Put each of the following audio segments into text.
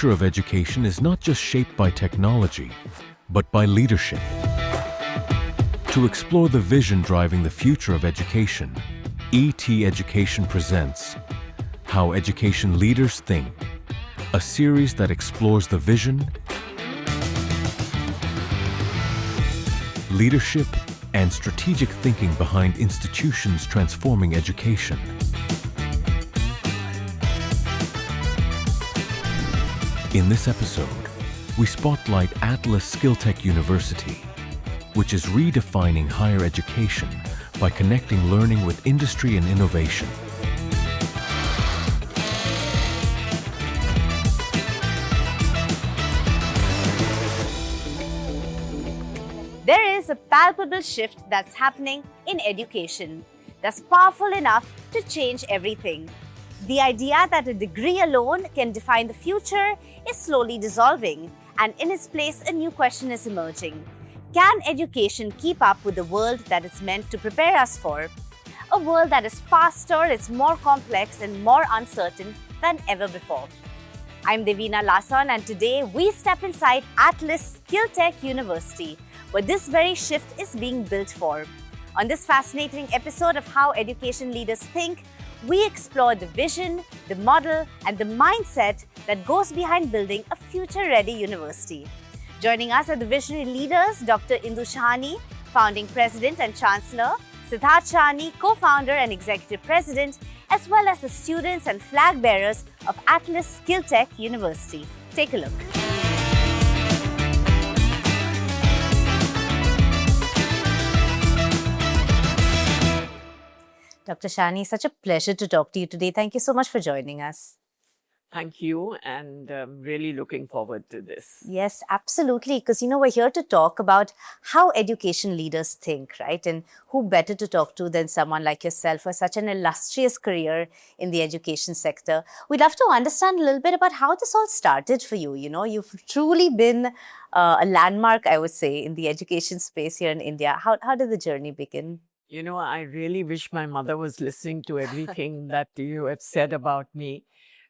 future of education is not just shaped by technology, but by leadership. To explore the vision driving the future of education, ET Education presents How Education Leaders Think, a series that explores the vision, leadership, and strategic thinking behind institutions transforming education. In this episode, we spotlight Atlas Skilltech University, which is redefining higher education by connecting learning with industry and innovation. There is a palpable shift that's happening in education that's powerful enough to change everything. The idea that a degree alone can define the future is slowly dissolving, and in its place, a new question is emerging. Can education keep up with the world that it's meant to prepare us for? A world that is faster, it's more complex, and more uncertain than ever before. I'm Devina Lasan, and today we step inside Atlas Skilltech University, where this very shift is being built for. On this fascinating episode of How Education Leaders Think, we explore the vision, the model, and the mindset that goes behind building a future-ready university. Joining us are the visionary leaders, Dr. Indu Shahani, founding president and chancellor, Siddharth Shahani, co-founder and executive president, as well as the students and flag bearers of Atlas Skilltech University. Take a look. Dr. Shahani, such a pleasure to talk to you today. Thank you so much for joining us. Thank you, and really looking forward to this. Yes, absolutely. Because, we're here to talk about how education leaders think, right? And who better to talk to than someone like yourself for such an illustrious career in the education sector. We'd love to understand a little bit about how this all started for you. You've truly been a landmark, I would say, in the education space here in India. How did the journey begin? I really wish my mother was listening to everything that you have said about me.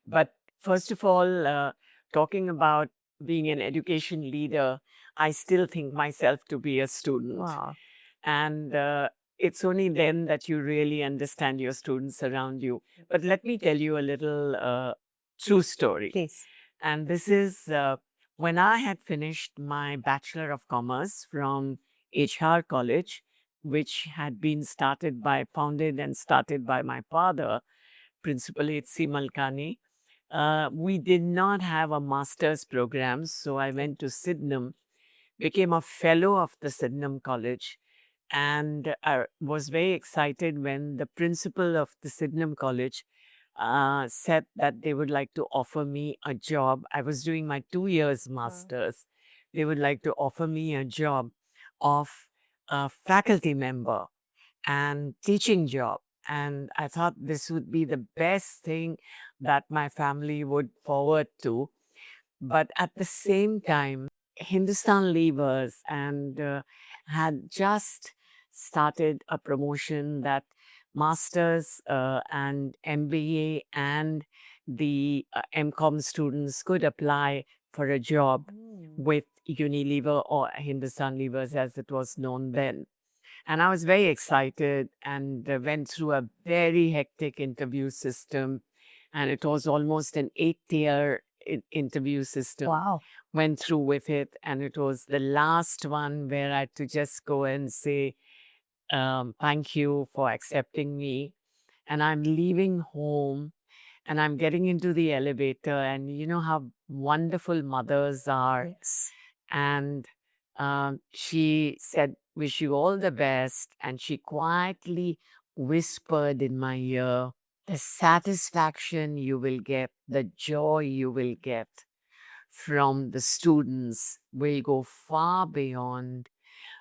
But first of all, talking about being an education leader, I still think myself to be a student. Wow. And it's only then that you really understand your students around you. But let me tell you a little true story. Please. And this is when I had finished my Bachelor of Commerce from HR College, which had been founded and started by my father, Principal H.C. Malkani. We did not have a master's program, so I went to Sydenham, became a fellow of the Sydenham College, and I was very excited when the principal of the Sydenham College said that they would like to offer me a job. I was doing my 2 years master's. They would like to offer me a job of a faculty member and teaching job. And I thought this would be the best thing that my family would forward to. But at the same time, Hindustan Levers had just started a promotion that masters and MBA and the MCOM students could apply for a job with Unilever or Hindustan Levers as it was known then. And I was very excited and went through a very hectic interview system. And it was almost an 8-year interview system. Wow. Went through with it. And it was the last one where I had to just go and say, thank you for accepting me. And I'm leaving home and I'm getting into the elevator. And you know how wonderful mothers are. Yes. And she said, wish you all the best. And she quietly whispered in my ear, the satisfaction you will get, the joy you will get from the students will go far beyond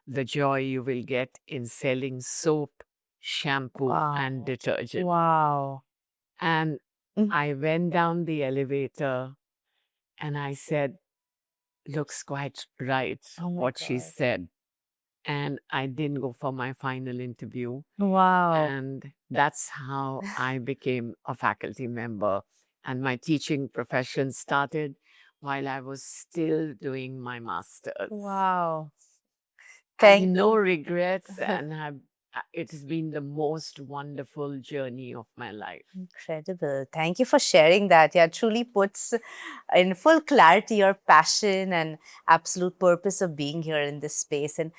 the joy you will get in selling soap, shampoo, and detergent. Wow. And I went down the elevator and I said, looks quite right, what she said. And I didn't go for my final interview. Wow. And that's how I became a faculty member. And my teaching profession started while I was still doing my master's. Wow. I have Thank no regrets, and it has been the most wonderful journey of my life. Incredible. Thank you for sharing that. Yeah, truly puts in full clarity your passion and absolute purpose of being here in this space. And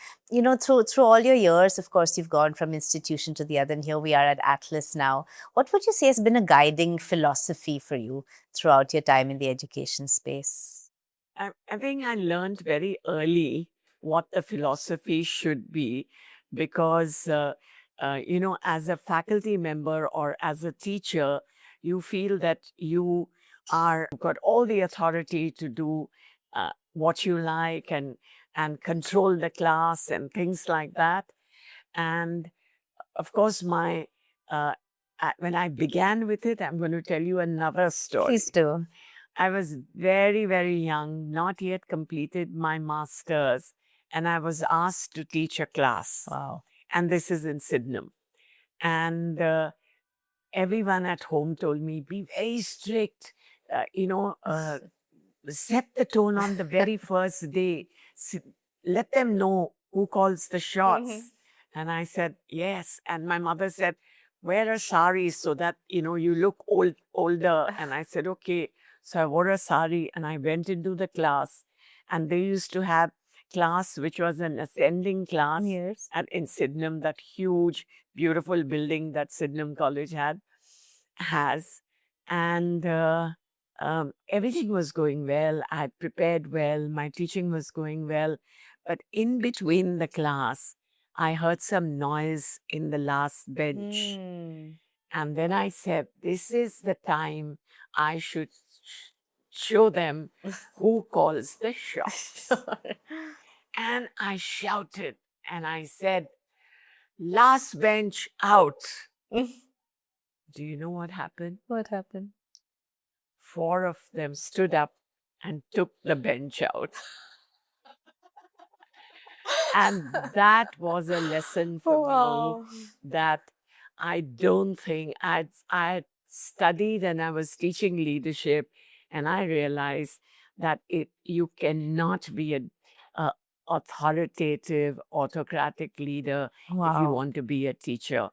through all your years, of course, you've gone from institution to the other, and here we are at Atlas now. What would you say has been a guiding philosophy for you throughout your time in the education space? I think I learned very early what the philosophy should be because, as a faculty member or as a teacher, you feel that you've got all the authority to do what you like and control the class and things like that. And of course, when I began with it, I'm going to tell you another story. Please do. I was very, very young, not yet completed my master's, and I was asked to teach a class. Wow. And this is in Sydenham. And everyone at home told me, be very strict, set the tone on the very first day, let them know who calls the shots. And I said, yes. And my mother said, wear a sari so that, you look older. And I said, okay. So I wore a sari and I went into the class. And they used to have class, which was an ascending class Yes. in Sydenham, that huge, beautiful building that Sydenham College has. And everything was going well. I had prepared well. My teaching was going well. But in between the class, I heard some noise in the last bench. And then I said, this is the time I should show them who calls the shots. And I shouted and I said, last bench out. Do you know what happened? What happened? 4 of them stood up and took the bench out. And that was a lesson for me that I don't think I had studied, and I was teaching leadership, and I realized that you cannot be an authoritative, autocratic leader if you want to be a teacher.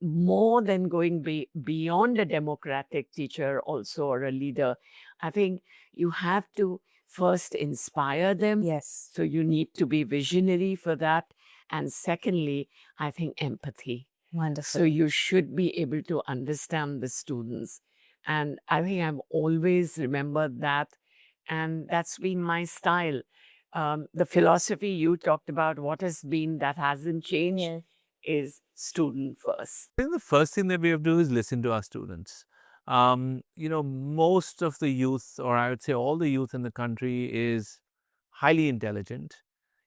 More than going beyond a democratic teacher also, or a leader, I think you have to first inspire them. Yes. So you need to be visionary for that. And secondly, I think empathy. Wonderful. So you should be able to understand the students. And I think I've always remembered that. And that's been my style. The philosophy you talked about, what has been that hasn't changed, is student first. I think the first thing that we have to do is listen to our students. Most of the youth, or I would say all the youth in the country, is highly intelligent.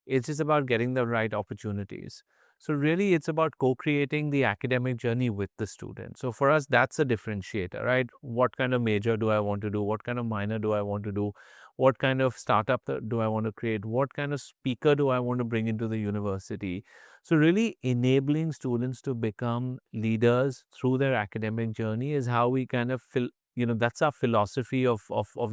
It's just about getting the right opportunities. So really, it's about co-creating the academic journey with the student. So for us, that's a differentiator, right? What kind of major do I want to do? What kind of minor do I want to do? What kind of startup do I want to create? What kind of speaker do I want to bring into the university? So really enabling students to become leaders through their academic journey is how we kind of that's our philosophy of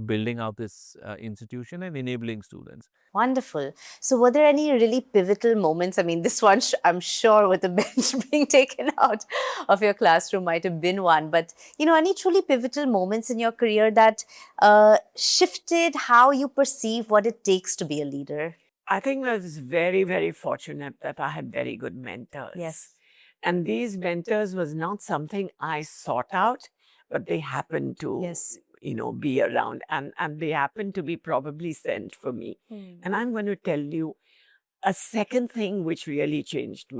building out this institution and enabling students. Wonderful. So were there any really pivotal moments? I mean, this one, I'm sure with the bench being taken out of your classroom might have been one, but any truly pivotal moments in your career that shifted how you perceive what it takes to be a leader? I think I was very, very fortunate that I had very good mentors. Yes. And these mentors was not something I sought out, but they happened to, be around. And they happened to be probably sent for me. And I'm going to tell you a second thing which really changed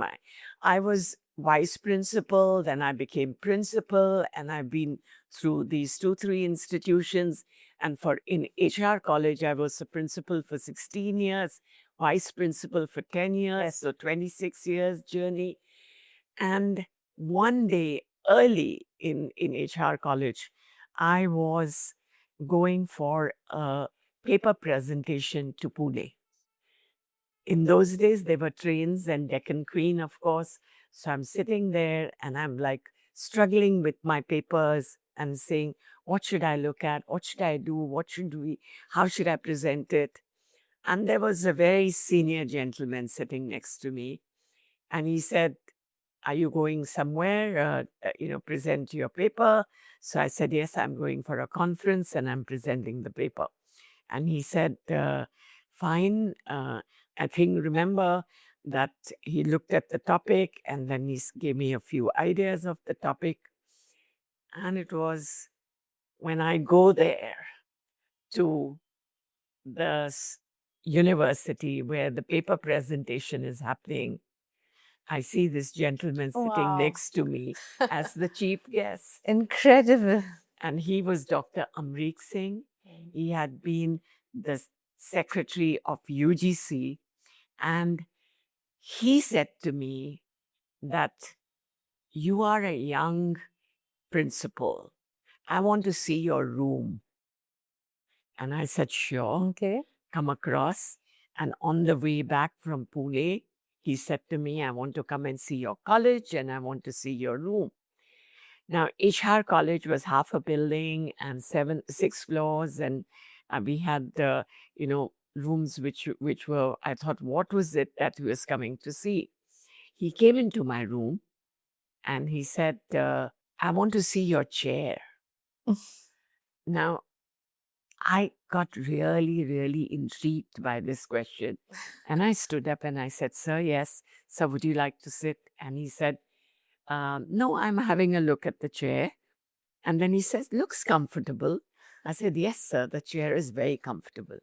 I was vice principal, then I became principal, and I've been through these 2-3 institutions. And in HR college, I was a principal for 16 years, vice principal for 10 years, so 26 years journey. And one day, early in HR college, I was going for a paper presentation to Pune. In those days, there were trains and Deccan Queen, of course. So I'm sitting there and I'm like struggling with my papers. and saying, what should I look at? What should I do? How should I present it? And there was a very senior gentleman sitting next to me. And he said, are you going somewhere, present your paper? So I said, yes, I'm going for a conference and I'm presenting the paper. And he said, fine. I think, remember that he looked at the topic and then he gave me a few ideas of the topic. And it was when I go there to the university where the paper presentation is happening, I see this gentleman sitting Wow. next to me as the chief guest. Incredible. And he was Dr. Amrik Singh. He had been the secretary of UGC. And he said to me that you are a young principal. I want to see your room. And I said, sure. Okay. Come across. And on the way back from Pune, he said to me, I want to come and see your college and I want to see your room. Now, HR College was half a building and 6 floors, and we had rooms which were, I thought, what was it that he was coming to see? He came into my room and he said, I want to see your chair. Now, I got really, really intrigued by this question. And I stood up and I said, sir, yes. Sir, would you like to sit? And he said, no, I'm having a look at the chair. And then he says, looks comfortable. I said, yes, sir, the chair is very comfortable.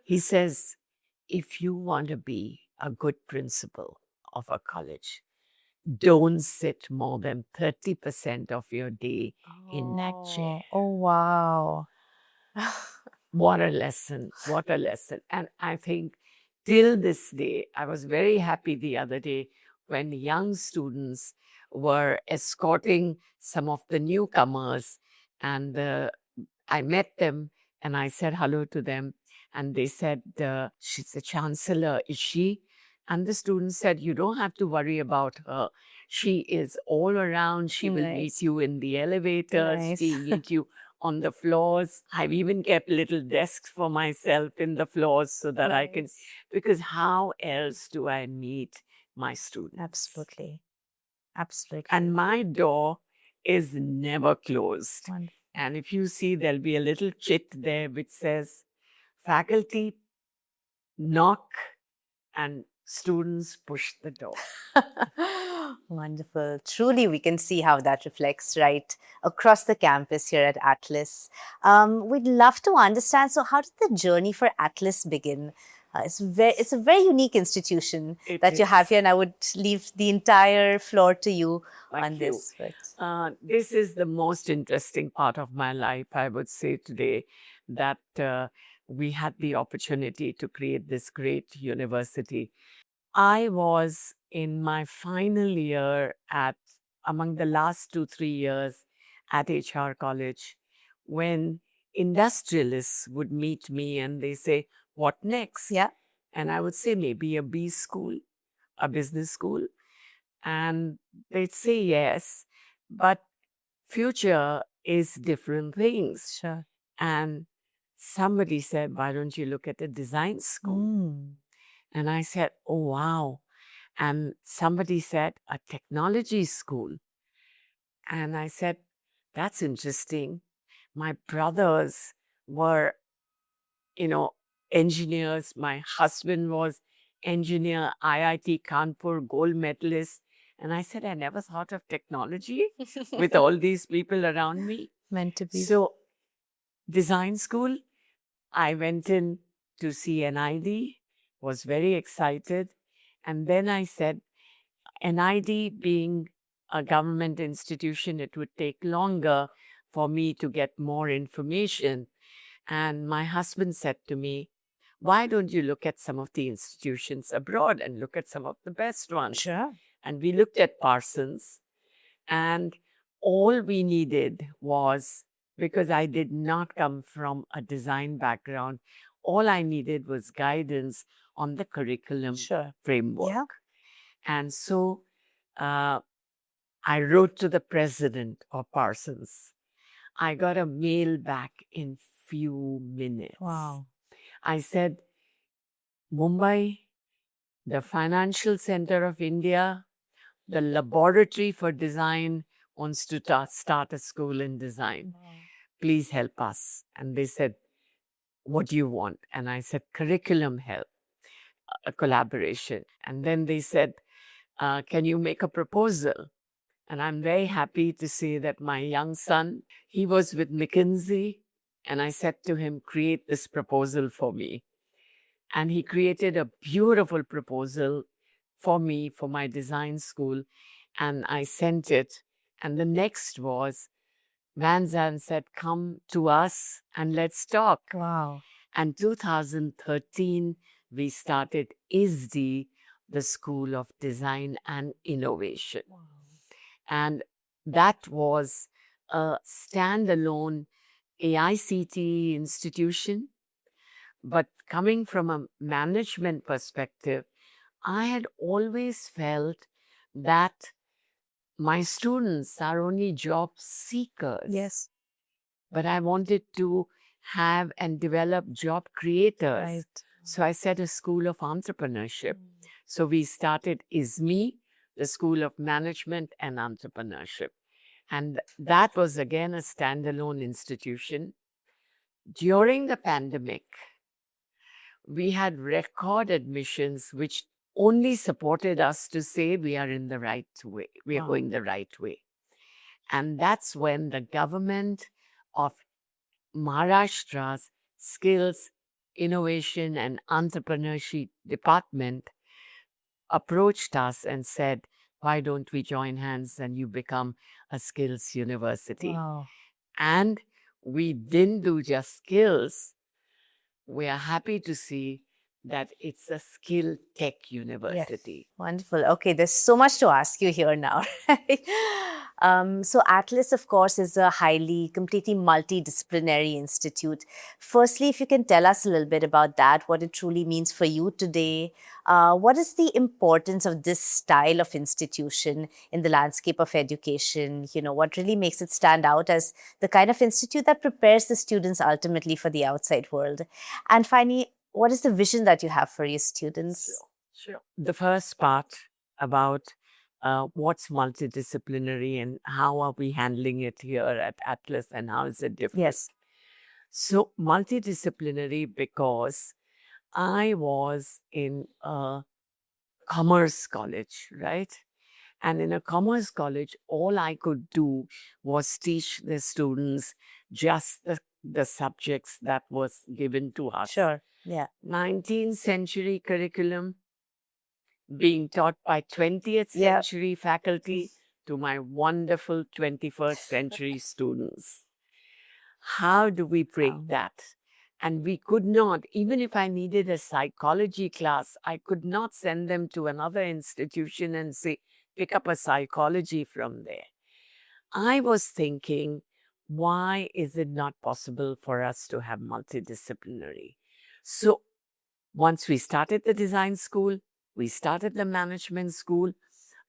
He says, if you want to be a good principal of a college, don't sit more than 30% of your day in that chair. Oh, wow. What a lesson. What a lesson. And I think till this day, I was very happy the other day when young students were escorting some of the newcomers, and I met them and I said hello to them. And they said, she's the chancellor, is she? And the student said, you don't have to worry about her. She is all around. She will meet you in the elevators. Nice. She'll meet you on the floors. I've even kept little desks for myself in the floors so that I can, because how else do I meet my students? Absolutely. Absolutely. And my door is never closed. Wonderful. And if you see, there'll be a little chit there which says, faculty knock and students push the door. Wonderful. Truly, we can see how that reflects right across the campus here at Atlas. We'd love to understand, so how did the journey for Atlas begin? It's a very unique institution that you have here, and I would leave the entire floor to you on this. This is the most interesting part of my life, I would say today, that we had the opportunity to create this great university. I was in my final year among the last 2-3 years at HR College, when industrialists would meet me and they say, what next? Yeah. And I would say maybe a B school, a business school. And they'd say yes, but future is different things. Sure. And somebody said, why don't you look at a design school? And I said, oh, wow. And somebody said, a technology school. And I said, that's interesting. My brothers were, engineers. My husband was engineer, IIT Kanpur, gold medalist. And I said, I never thought of technology with all these people around me. Meant to be. So, design school, I went in to see NID, was very excited. And then I said, NID being a government institution, it would take longer for me to get more information. And my husband said to me, why don't you look at some of the institutions abroad and look at some of the best ones? Sure. And we looked at Parsons, and all we needed was, because I did not come from a design background, all I needed was guidance on the curriculum framework. Yeah. And so I wrote to the president of Parsons I got a mail back in few minutes. Wow. I said, Mumbai, the financial center of India, the laboratory for design wants to start a school in design. Please help us. And they said, what do you want? And I said, curriculum help, a collaboration. And then they said, can you make a proposal? And I'm very happy to say that my young son, he was with McKinsey, and I said to him, create this proposal for me. And he created a beautiful proposal for me, for my design school, and I sent it. And the next was, Van Zandt said, come to us and let's talk. Wow. And 2013, we started ISD, the School of Design and Innovation. Wow. And that was a standalone AICTE institution. But coming from a management perspective, I had always felt that my students are only job seekers. Yes. But I wanted to have and develop job creators. Right. So I set a school of entrepreneurship. So we started ISME, the School of Management and Entrepreneurship. And that was again a standalone institution. During the pandemic, we had record admissions, which only supported us to say we are in the right way. We are going the right way. And that's when the government of Maharashtra's Skills, Innovation and Entrepreneurship Department approached us and said, why don't we join hands and you become a skills university? Wow. And we didn't do just skills. We are happy to see that it's a skill tech university. Yes. Wonderful. Okay, there's so much to ask you here now. So Atlas, of course, is a completely multidisciplinary institute. Firstly, if you can tell us a little bit about that, what it truly means for you today. What is the importance of this style of institution in the landscape of education? You know, what really makes it stand out as the kind of institute that prepares the students ultimately for the outside world? And finally, what is the vision that you have for your students? Sure. The first part about what's multidisciplinary and how are we handling it here at Atlas and how is it different? Yes. So multidisciplinary because I was in a commerce college, right? And in a commerce college, all I could do was teach the students just the subjects that was given to us. Sure. Yeah. 19th century curriculum being taught by 20th century faculty to my wonderful 21st century students. How do we break that? And we could not, even if I needed a psychology class, I could not send them to another institution and say, pick up a psychology from there. I was thinking, why is it not possible for us to have multidisciplinary? So once we started the design school, we started the management school.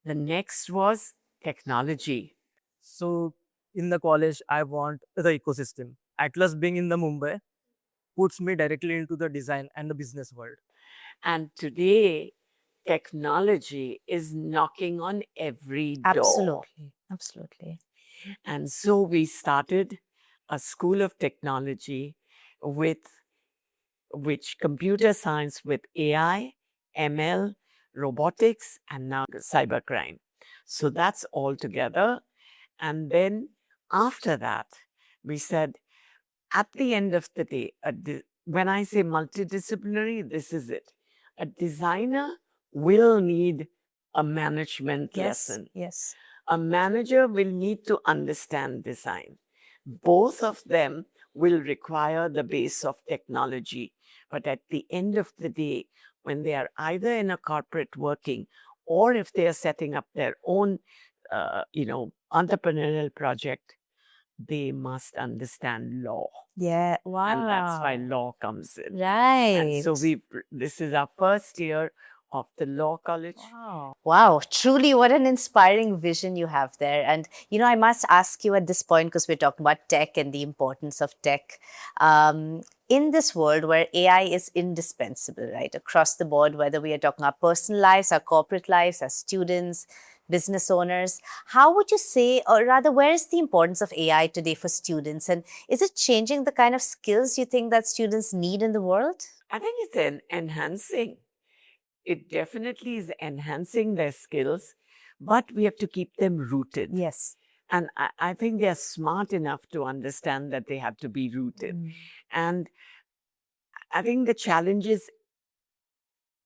The next was technology. So in the college, I want the ecosystem. Atlas being in the Mumbai puts me directly into the design and the business world. And today, technology is knocking on every door. Absolutely. Absolutely. And so we started a school of technology with which computer science with AI, ML, robotics, and now cybercrime. So that's all together. And then after that, we said, at the end of the day, when I say multidisciplinary, this is it. A designer will need a management lesson. Yes. A manager will need to understand design. Both of them will require the base of technology. But at the end of the day, when they are either in a corporate working or if they are setting up their own, entrepreneurial project, they must understand law. Yeah. Wow. And that's why law comes in. Right. And so this is our first year of the law college. Wow. Wow. Truly, what an inspiring vision you have there. And, I must ask you at this point, because we're talking about tech and the importance of tech. In this world where AI is indispensable, right, across the board, whether we are talking our personal lives, our corporate lives, our students, business owners, how would you say, or rather, where is the importance of AI today for students? And is it changing the kind of skills you think that students need in the world? I think it's enhancing. It definitely is enhancing their skills, but we have to keep them rooted. Yes. And I think they're smart enough to understand that they have to be rooted. And I think the challenges,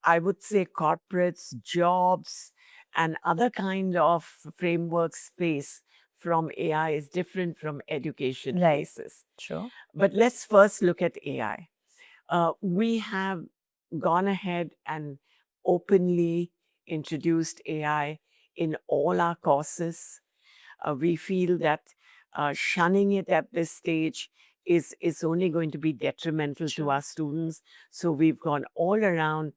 I would say corporates, jobs, and other kind of frameworks face from AI is different from education Right. faces. Sure. But let's first look at AI. We have gone ahead and openly introduced AI in all our courses. We feel that shunning it at this stage is only going to be detrimental to our students. So we've gone all around.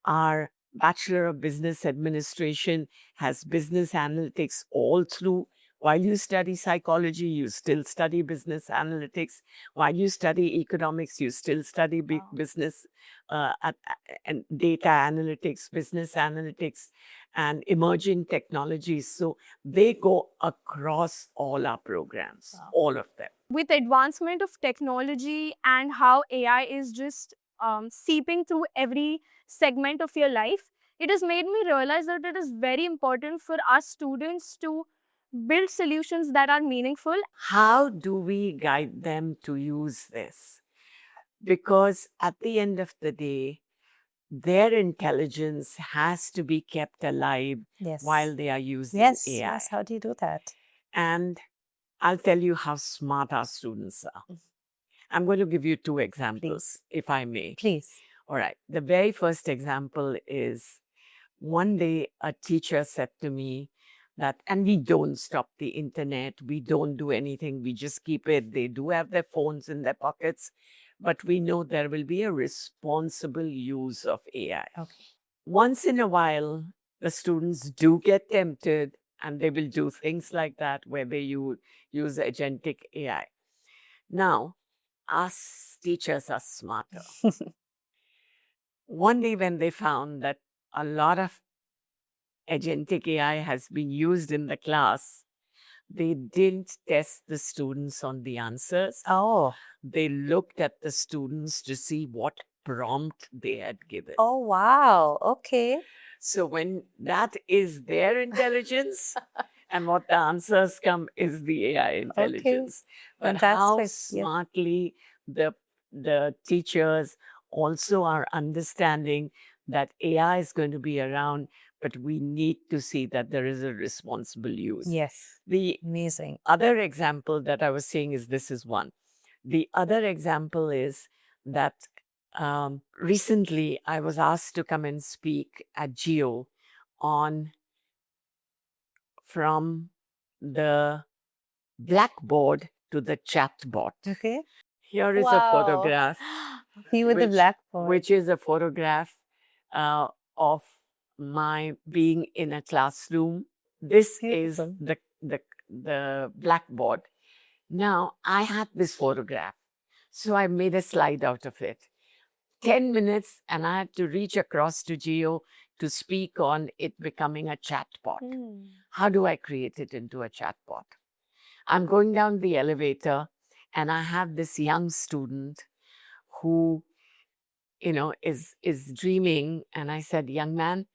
Our Bachelor of Business Administration has business analytics all through. While you study psychology, you still study business analytics. While you study economics, you still study business and data analytics, business analytics, and emerging technologies. So they go across all our programs, all of them. With advancement of technology and how AI is just seeping through every segment of your life, it has made me realize that it is very important for us students to build solutions that are meaningful. How do we guide them to use this? Because at the end of the day, their intelligence has to be kept alive while they are using AI. Yes. How do you do that? And I'll tell you how smart our students are. I'm going to give you two examples, if I may. Please. All right. The very first example is one day a teacher said to me that, and we don't stop the internet, we don't do anything, we just keep it. They do have their phones in their pockets, but we know there will be a responsible use of AI. Okay. Once in a while, the students do get tempted and they will do things like that where they use agentic AI. Now, us teachers are smarter. One day when they found that a lot of agentic AI has been used in the class, they didn't test the students on the answers. Oh. They looked at the students to see what prompt they had given. Oh, wow. Okay. So when that is their intelligence and what the answers come is the AI intelligence. But how smartly the teachers also are understanding that AI is going to be around, but we need to see that there is a responsible use. Yes. The amazing other example that I was saying is this is one. The other example is that recently I was asked to come and speak at Geo on from the blackboard to the chatbot. Okay. Here is a photograph. You with the blackboard. Which is a photograph of my being in a classroom. This is the blackboard. Now, I had this photograph, so I made a slide out of it. 10 minutes, and I had to reach across to Geo to speak on it becoming a chatbot. How do I create it into a chatbot? I'm going down the elevator, and I have this young student who, is dreaming. And I said, young man,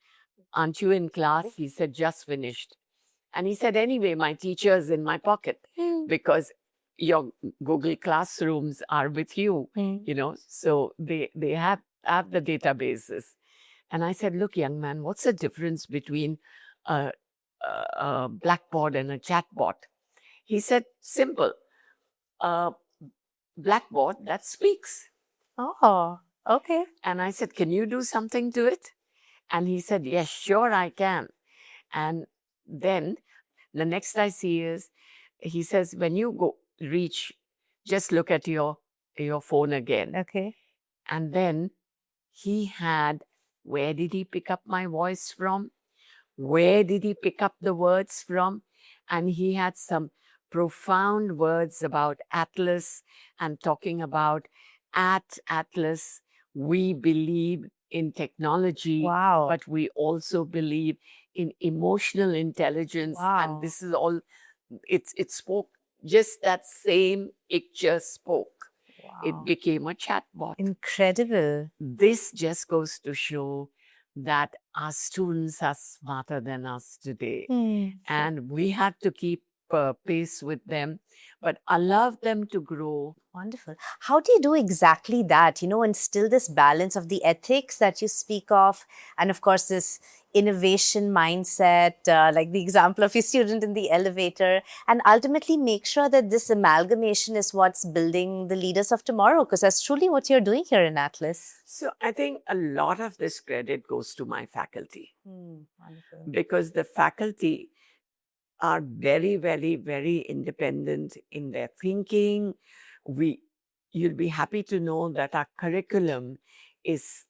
aren't you in class? He said, just finished. And he said, anyway, my teacher is in my pocket because your Google Classrooms are with you, so they have the databases. And I said, look, young man, what's the difference between a blackboard and a chatbot? He said, simple, blackboard that speaks. Oh, okay. And I said, can you do something to it? And he said, yes, sure, I can. And then the next I see is, he says, when you go reach, just look at your phone again. Okay. And then he had Where did he pick up my voice from? Where did he pick up the words from? And he had some profound words about Atlas and talking about at Atlas, we believe in technology, Wow. but we also believe in emotional intelligence. Wow. And this is all, it spoke, just that same picture spoke. It Wow. became a chatbot. Incredible. This just goes to show that our students are smarter than us today. And we have to keep pace with them, but allow them to grow. Wonderful. How do you do exactly that? Instill this balance of the ethics that you speak of, and of course, this innovation mindset, like the example of your student in the elevator, and ultimately make sure that this amalgamation is what's building the leaders of tomorrow, because that's truly what you're doing here in Atlas. So I think a lot of this credit goes to my faculty, Wonderful. because the faculty are very, very, very independent in their thinking. You'll be happy to know that our curriculum is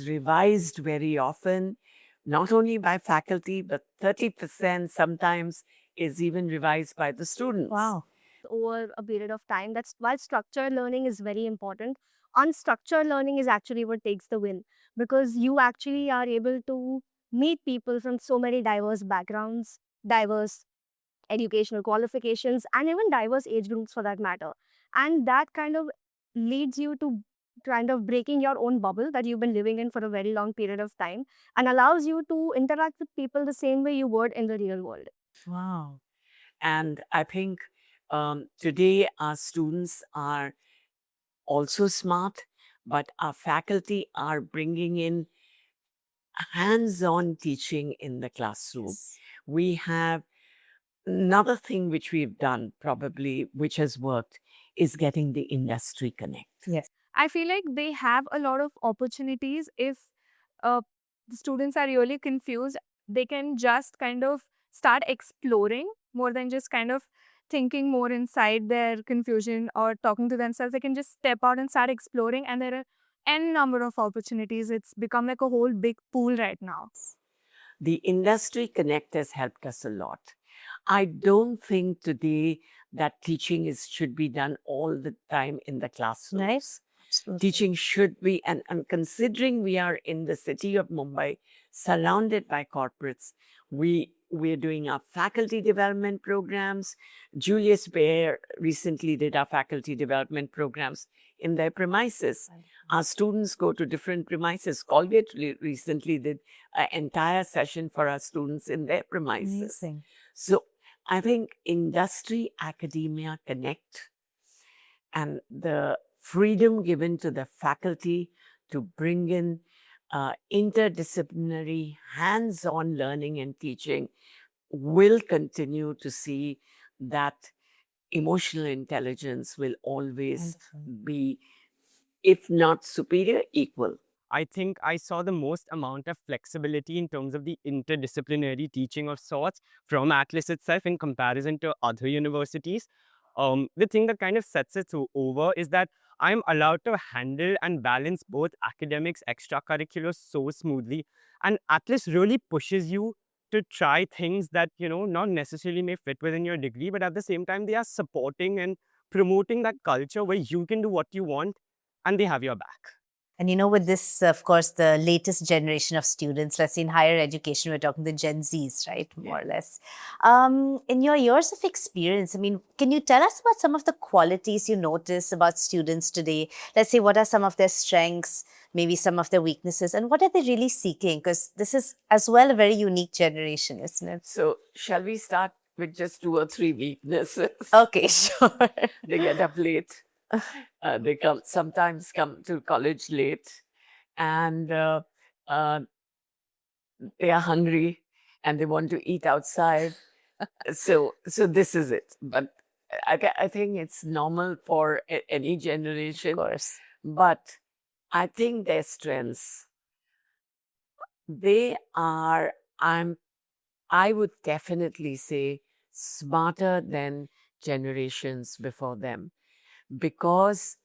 revised very often, not only by faculty, but 30% sometimes is even revised by the students. Wow. Over a period of time. That's why structured learning is very important. Unstructured learning is actually what takes the win, because you actually are able to meet people from so many diverse backgrounds, diverse educational qualifications, and even diverse age groups for that matter. And that kind of leads you to kind of breaking your own bubble that you've been living in for a very long period of time, and allows you to interact with people the same way you would in the real world. Wow. And I think today our students are also smart, but our faculty are bringing in hands-on teaching in the classroom. We have another thing which we've done probably, which has worked, is getting the industry connect. Yes. I feel like they have a lot of opportunities if the students are really confused. They can just kind of start exploring more than just kind of thinking more inside their confusion or talking to themselves. They can just step out and start exploring, and there are n number of opportunities. It's become like a whole big pool right now. The industry connect has helped us a lot. I don't think today that teaching should be done all the time in the classrooms. Nice. Absolutely. Teaching should be, and considering we are in the city of Mumbai, surrounded by corporates, we're doing our faculty development programs. Julius Baer recently did our faculty development programs in their premises. Our students go to different premises. Colgate recently did an entire session for our students in their premises. Amazing. So I think industry, academia connect, and the freedom given to the faculty to bring in interdisciplinary, hands-on learning and teaching will continue to see that emotional intelligence will always be, if not superior, equal. I think I saw the most amount of flexibility in terms of the interdisciplinary teaching of sorts from Atlas itself in comparison to other universities. The thing that kind of sets it over is that I'm allowed to handle and balance both academics, extracurriculars so smoothly. And Atlas really pushes you to try things that, not necessarily may fit within your degree, but at the same time, they are supporting and promoting that culture where you can do what you want and they have your back. And with this, of course, the latest generation of students, let's say in higher education, we're talking the Gen Zs, right? More or less. In your years of experience, can you tell us about some of the qualities you notice about students today? Let's say, what are some of their strengths, maybe some of their weaknesses, and what are they really seeking? Because this is as well a very unique generation, isn't it? So shall we start with just 2 or 3 weaknesses? Okay, sure. They get up late. They sometimes come to college late, and they are hungry and they want to eat outside. So this is it. But I think it's normal for any generation. Of course. But I think their strengths, they are, I would definitely say, smarter than generations before them, because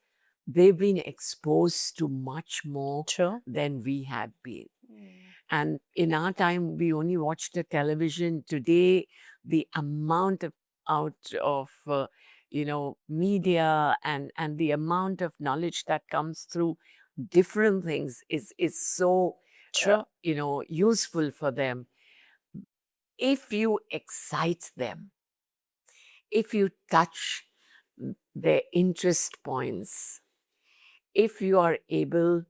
they've been exposed to much more True. than we had been. And in our time, we only watched the television. Today, the amount of media and the amount of knowledge that comes through different things is so useful for them. If you excite them, if you touch their interest points, if you are able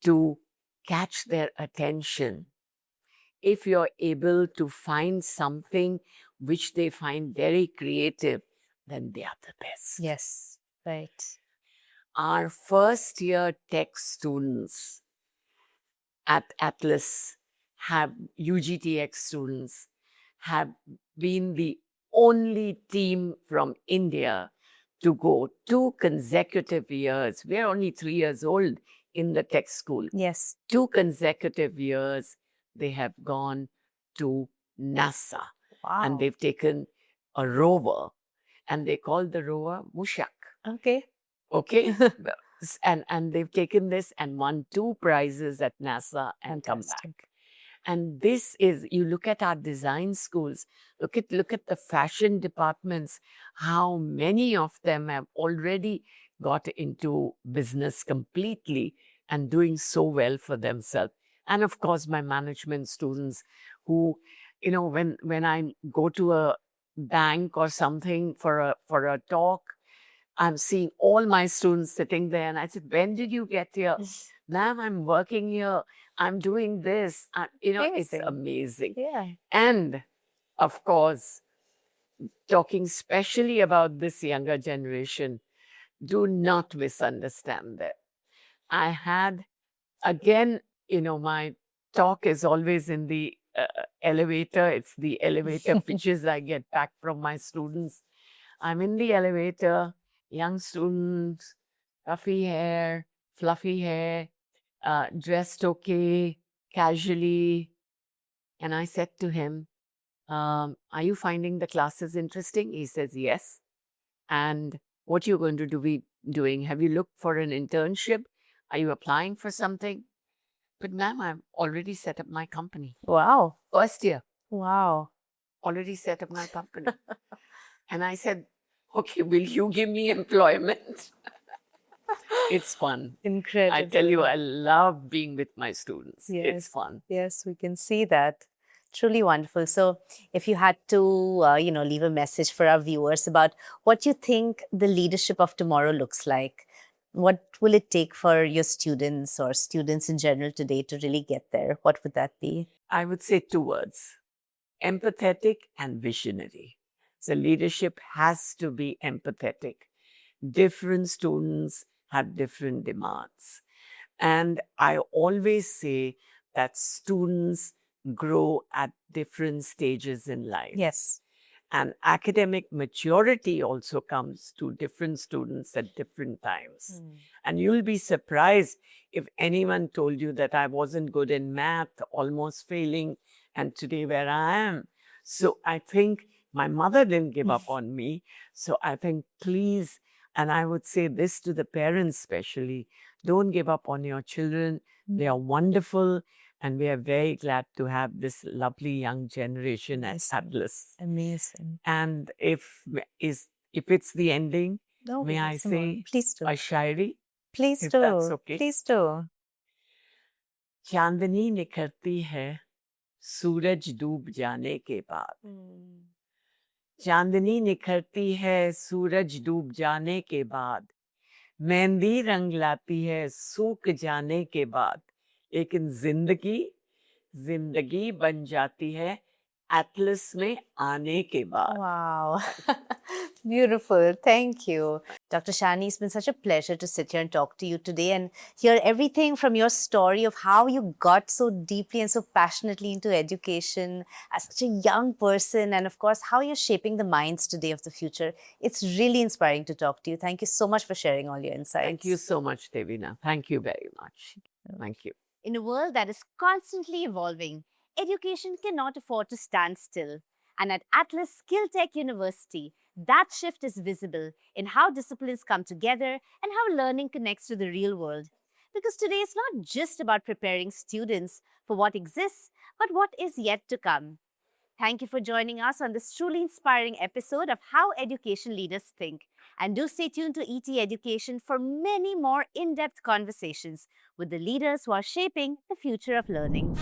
to catch their attention, if you're able to find something which they find very creative, then they are the best. Yes, right. Our first year tech students at Atlas UGTX students have been the only team from India to go 2 consecutive years. We're only 3 years old in the tech school. Yes. 2 consecutive years, they have gone to NASA. Wow. And they've taken a rover, and they call the rover Mushak. Okay. Okay? and they've taken this and won 2 prizes at NASA and come back. And this is, you look at our design schools, look at the fashion departments, how many of them have already got into business completely and doing so well for themselves. And of course, my management students who, when I go to a bank or something for a talk, I'm seeing all my students sitting there, and I said, "When did you get here?" "Ma'am, I'm working here. I'm doing this." It's amazing. Yeah. And of course, talking especially about this younger generation, do not misunderstand them. I had, again, my talk is always in the elevator. It's the elevator pitches I get back from my students. I'm in the elevator, young students, puffy hair, fluffy hair, dressed okay, casually. And I said to him, "Are you finding the classes interesting?" He says, "Yes." "And what are you going to be doing? Have you looked for an internship? Are you applying for something?" "But ma'am, I've already set up my company." Wow. First year, Wow. already set up my company. And I said, "Okay, will you give me employment?" It's fun. Incredible. I tell you, I love being with my students. Yes. It's fun. Yes, we can see that. Truly wonderful. So, if you had to, leave a message for our viewers about what you think the leadership of tomorrow looks like, what will it take for your students or students in general today to really get there? What would that be? I would say 2 words: empathetic and visionary. So leadership has to be empathetic. Different students have different demands. And I always say that students grow at different stages in life. Yes. And academic maturity also comes to different students at different times. And you'll be surprised if anyone told you that I wasn't good in math, almost failing, and today where I am. So I think my mother didn't give up on me. So I think, please, and I would say this to the parents especially, don't give up on your children. They are wonderful. And we are very glad to have this lovely young generation at Atlas. Amazing. And if it's the ending, No, may I some more. say Please do. a shairi? Please if do. that's okay. Please do. चांदनी निखरती है सूरज डूब जाने के बाद। चांदनी निखरती है सूरज डूब जाने के बाद। मेहंदी रंग लाती है सूख जाने के बाद। लेकिन जिंदगी बन जाती है एटलस में आने के बाद। Wow. Beautiful. Thank you. Dr. Shani, it's been such a pleasure to sit here and talk to you today and hear everything from your story of how you got so deeply and so passionately into education as such a young person, and of course, how you're shaping the minds today of the future. It's really inspiring to talk to you. Thank you so much for sharing all your insights. Thank you so much, Devina. Thank you very much. Thank you. In a world that is constantly evolving, education cannot afford to stand still. And at Atlas Skill Tech University, that shift is visible in how disciplines come together and how learning connects to the real world. Because today is not just about preparing students for what exists, but what is yet to come. Thank you for joining us on this truly inspiring episode of How Education Leaders Think. And do stay tuned to ET Education for many more in-depth conversations with the leaders who are shaping the future of learning.